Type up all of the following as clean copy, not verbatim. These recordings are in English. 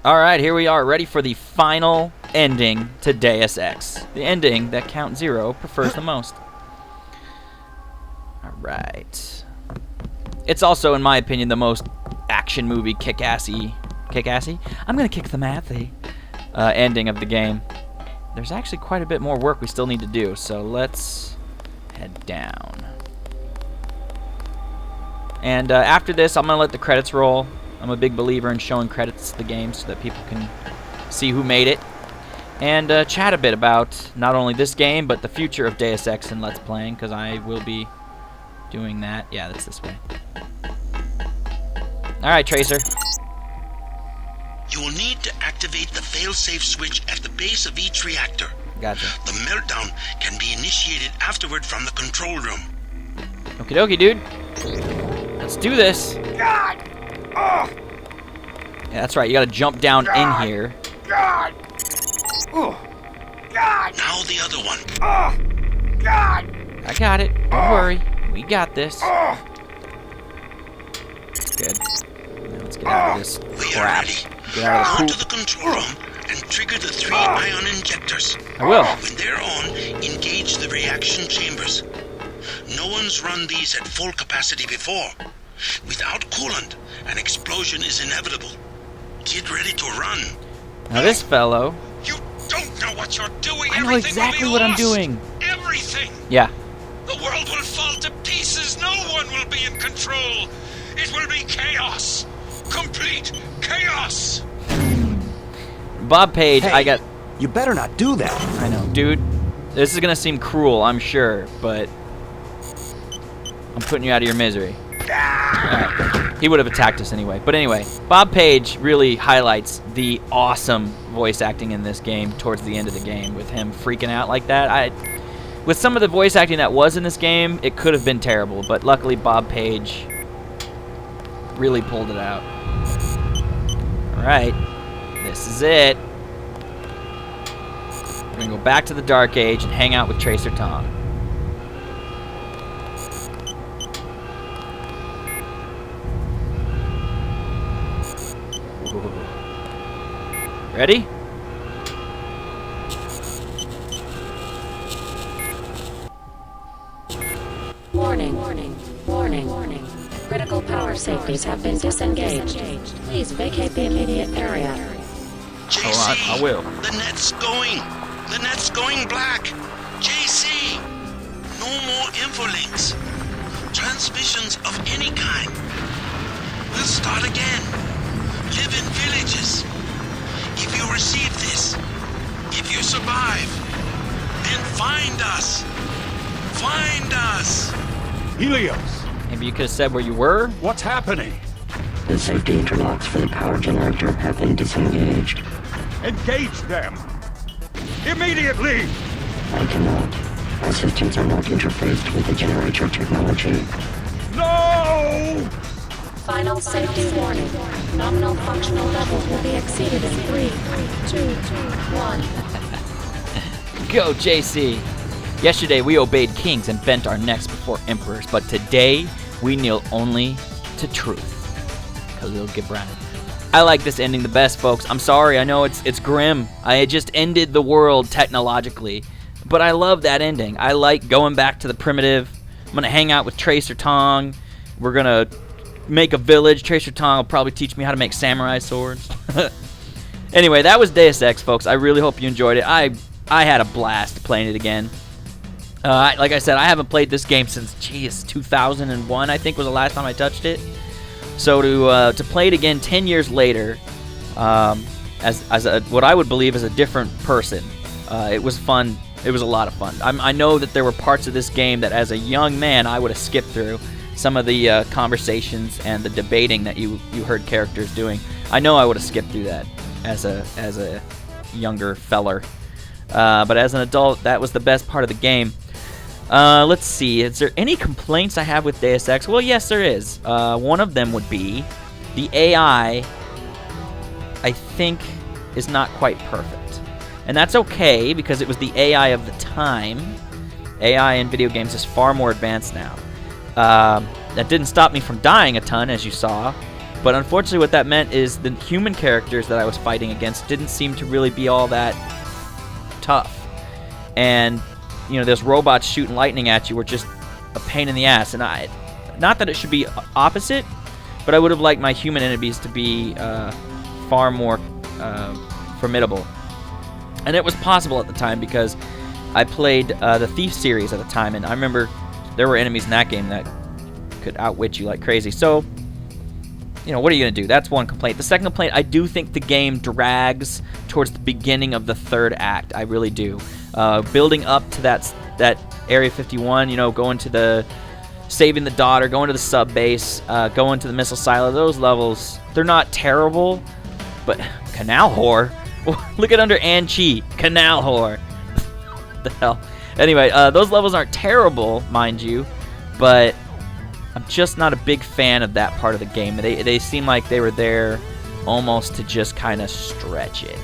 All right, here we are, ready for the final ending to Deus Ex. The ending that Count Zero prefers the most. All right. It's also, in my opinion, the most action movie kick-assy? I'm going to kick the mathy. Ending of the game. There's actually quite a bit more work we still need to do, so let's head down. And after this, I'm going to let the credits roll. I'm a big believer in showing credits to the game so that people can see who made it. And chat a bit about not only this game, but the future of Deus Ex and Let's Playing, because I will be doing that. Yeah, that's this way. Alright, Tracer. You will need to activate the failsafe switch at the base of each reactor. Gotcha. The meltdown can be initiated afterward from the control room. Okie dokie, dude. Let's do this. God! Oh! Yeah, that's right. You gotta jump down in here. God! Oh! God! Now the other one. Oh! God! I got it. Don't worry. We got this. Oh! Good. Now let's get out of this We are crap. ready. Get out Go of to the the control room and trigger the 3 ion injectors. I will. When they're on, engage the reaction chambers. No one's run these at full capacity before. Without coolant, an explosion is inevitable. Get ready to run. Now this fellow. You don't know what you're doing. I know Everything exactly will be what I'm lost. doing. Everything. Yeah. The world will fall to pieces. No one will be in control. It will be chaos. Complete chaos. Bob Page, Hey, I got. You better not do that. I know, dude. This is gonna seem cruel, I'm sure, but I'm putting you out of your misery. Alright. He would have attacked us anyway. But anyway, Bob Page really highlights the awesome voice acting in this game towards the end of the game, with him freaking out like that. With some of the voice acting that was in this game, it could have been terrible, but luckily Bob Page really pulled it out. Alright. This is it. We're gonna go back to the Dark Age and hang out with Tracer Tom. Ooh. Ready? Warning, warning, warning, warning. Critical power safeties have been disengaged. Please vacate the immediate area. JC, Alright, I will. The net's going. The net's going black. JC, no more infolinks. Transmissions of any kind. We'll start again. Live in villages. If you receive this, if you survive, then find us. Find us. Helios! Maybe you could have said where you were? What's happening? The safety interlocks for the power generator have been disengaged. Engage them! Immediately! I cannot. Our systems are not interfaced with the generator technology. No! Final safety warning. Nominal functional levels will be exceeded in 3, 2, 1. Go, JC! Yesterday we obeyed kings and bent our necks before emperors, but today we kneel only to truth. Khalil Gibran. I like this ending the best, folks. I'm sorry, I know it's grim. I just ended the world technologically, but I love that ending. I like going back to the primitive. I'm gonna hang out with Tracer Tong. We're gonna make a village. Tracer Tong will probably teach me how to make samurai swords. Anyway, that was Deus Ex, folks. I really hope you enjoyed it. I had a blast playing it again. Like I said, I haven't played this game since, 2001, I think was the last time I touched it. So to play it again 10 years later, as what I would believe is a different person, it was fun. It was a lot of fun. I know that there were parts of this game that, as a young man, I would have skipped through. Some of the conversations and the debating that you heard characters doing. I know I would have skipped through that as a younger feller. But as an adult, that was the best part of the game. Let's see. Is there any complaints I have with Deus Ex? Well, yes, there is. One of them would be the AI, I think, is not quite perfect. And that's okay, because it was the AI of the time. AI in video games is far more advanced now. That didn't stop me from dying a ton, as you saw. But unfortunately what that meant is the human characters that I was fighting against didn't seem to really be all that tough. And, you know, those robots shooting lightning at you were just a pain in the ass. And not that it should be opposite, but I would have liked my human enemies to be far more formidable. And it was possible at the time because I played the Thief series at the time, and I remember there were enemies in that game that could outwit you like crazy. So, you know, what are you going to do? That's one complaint. The second complaint, I do think the game drags towards the beginning of the third act. I really do. Building up to that Area 51, you know, going to the saving the daughter, going to the sub base, going to the missile silo. Those levels, they're not terrible, but Canal Whore? Look at under An-Chi. Canal Whore. The hell? Anyway, those levels aren't terrible, mind you, but I'm just not a big fan of that part of the game. They seem like they were there almost to just kind of stretch it.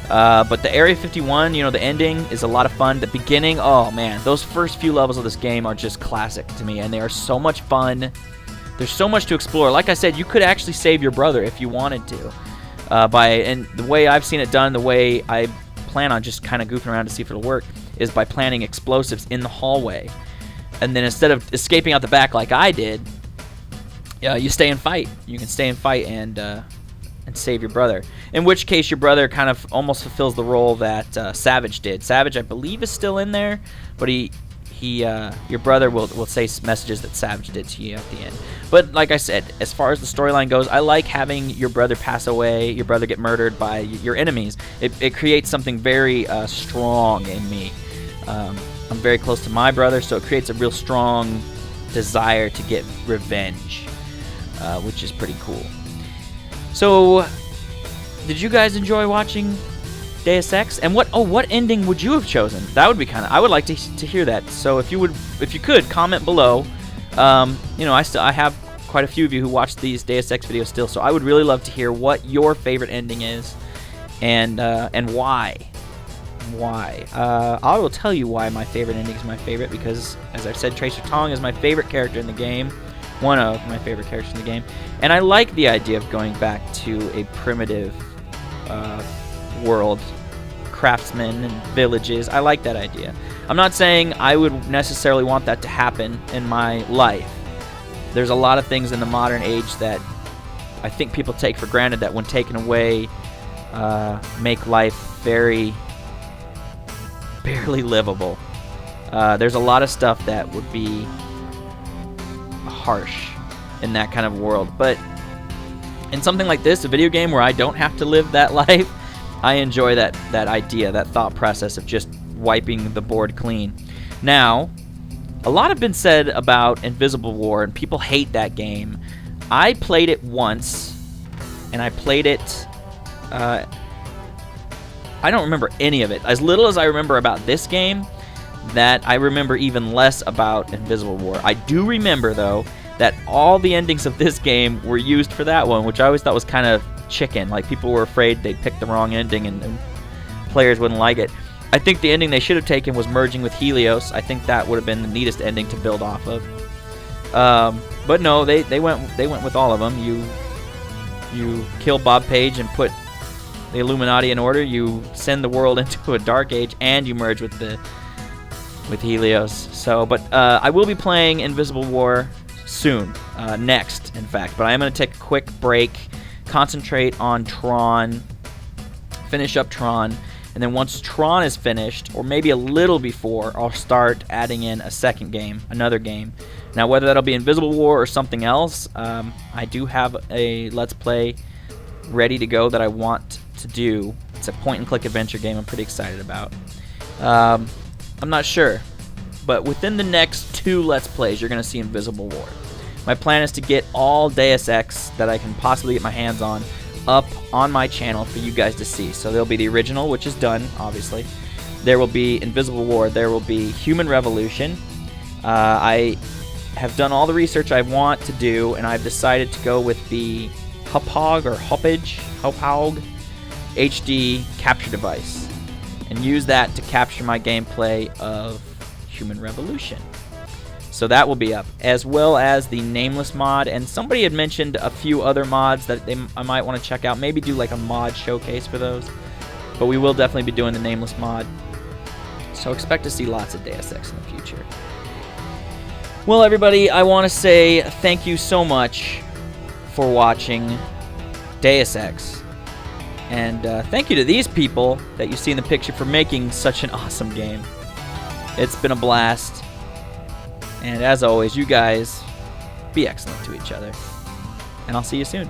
But the Area 51, you know, the ending is a lot of fun. The beginning, oh man, those first few levels of this game are just classic to me, and they are so much fun. There's so much to explore. Like I said, you could actually save your brother if you wanted to. And the way I've seen it done, the way I plan on just kind of goofing around to see if it'll work, is by planting explosives in the hallway. And then instead of escaping out the back like I did, you stay and fight. You can stay and fight and save your brother. In which case, your brother kind of almost fulfills the role that Savage did. Savage, I believe, is still in there, but your brother will say messages that Savage did to you at the end. But like I said, as far as the storyline goes, I like having your brother pass away, your brother get murdered by your enemies. It creates something very strong in me. I'm very close to my brother, so it creates a real strong desire to get revenge, which is pretty cool. So, did you guys enjoy watching Deus Ex? And what ending would you have chosen? That would be I would like to hear that. So if you could comment below. You know, I have quite a few of you who watch these Deus Ex videos still, so I would really love to hear what your favorite ending is, and why. Why? I will tell you why my favorite ending is my favorite, because, as I've said, Tracer Tong is my favorite character in the game. One of my favorite characters in the game. And I like the idea of going back to a primitive world, craftsmen and villages. I like that idea. I'm not saying I would necessarily want that to happen in my life. There's a lot of things in the modern age that I think people take for granted that when taken away make life very barely livable. There's a lot of stuff that would be harsh in that kind of world, but in something like this, a video game where I don't have to live that life, I enjoy that idea, that thought process of just wiping the board clean. Now, a lot have been said about Invisible War, and people hate that game. I played it once, and I played it I don't remember any of it. As little as I remember about this game, that I remember even less about Invisible War. I do remember, though, that all the endings of this game were used for that one, which I always thought was kind of chicken. Like, people were afraid they'd pick the wrong ending and players wouldn't like it. I think the ending they should have taken was merging with Helios. I think that would have been the neatest ending to build off of. But no, they went with all of them. You kill Bob Page and put the Illuminati in order. You send the world into a dark age, and you merge with Helios. So, but I will be playing Invisible War soon, next, in fact. But I am going to take a quick break, concentrate on Tron, finish up Tron, and then once Tron is finished, or maybe a little before, I'll start adding in a second game, another game. Now, whether that'll be Invisible War or something else, I do have a Let's Play ready to go that I want to do. It's a point-and-click adventure game I'm pretty excited about. I'm not sure, but within the next 2 Let's Plays, you're going to see Invisible War. My plan is to get all Deus Ex that I can possibly get my hands on up on my channel for you guys to see. So there'll be the original, which is done, obviously. There will be Invisible War. There will be Human Revolution. I have done all the research I want to do, and I've decided to go with the Hauppauge HD capture device and use that to capture my gameplay of Human Revolution. So that will be up, as well as the Nameless mod. And somebody had mentioned a few other mods that I might want to check out. Maybe do like a mod showcase for those. But we will definitely be doing the Nameless mod. So expect to see lots of Deus Ex in the future. Well, everybody, I want to say thank you so much for watching Deus Ex. And thank you to these people that you see in the picture for making such an awesome game. It's been a blast. And as always, you guys, be excellent to each other. And I'll see you soon.